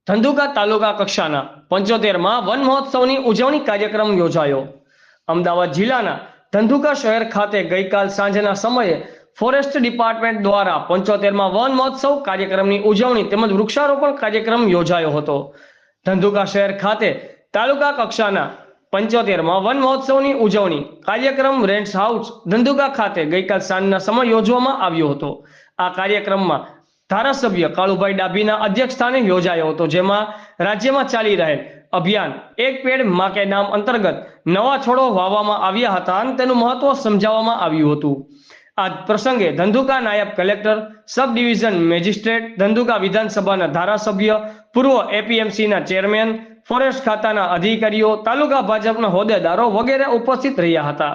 ધંધુકા તાલુકા કક્ષાના 75માં વન મહોત્સવની ઉજવણી કાર્યક્રમ યોજાયો. અમદાવાદ જિલ્લાના ધંધુકા શહેર ખાતે ગઈકાલ સાંજના સમયે ફોરેસ્ટ ડિપાર્ટમેન્ટ દ્વારા 75માં વન મહોત્સવ કાર્યક્રમની ઉજવણી તેમજ વૃક્ષારોપણ કાર્યક્રમ યોજાયો હતો. ધંધુકા શહેર ખાતે તાલુકા કક્ષાના 75માં વન મહોત્સવની ઉજવણી કાર્યક્રમ રેન્ટ્સ હાઉસ ધંધુકા ખાતે ગઈકાલ સાંજના સમયે યોજવામાં આવ્યો હતો. આ કાર્યક્રમમાં ધારાસભ્ય કાળુભાઈ ડાભીના અધ્યક્ષસ્થાને યોજાયો હતો, જેમાં રાજ્યમાં ચાલી રહેલ અભિયાન એક પેડ માં કે નામ અંતર્ગત નવા છોડો વાવવામાં આવ્યા હતા અને તેનું મહત્વ સમજાવવામાં આવ્યું હતું. આ પ્રસંગે ધંધુકા નાયબ કલેક્ટર, સબ ડિવિઝન મેજિસ્ટ્રેટ, ધંધુકા વિધાનસભાના ધારાસભ્ય, પૂર્વ એપીએમસીના ચેરમેન, ફોરેસ્ટ ખાતાના અધિકારીઓ, તાલુકા ભાજપના હોદ્દેદારો વગેરે ઉપસ્થિત રહ્યા હતા.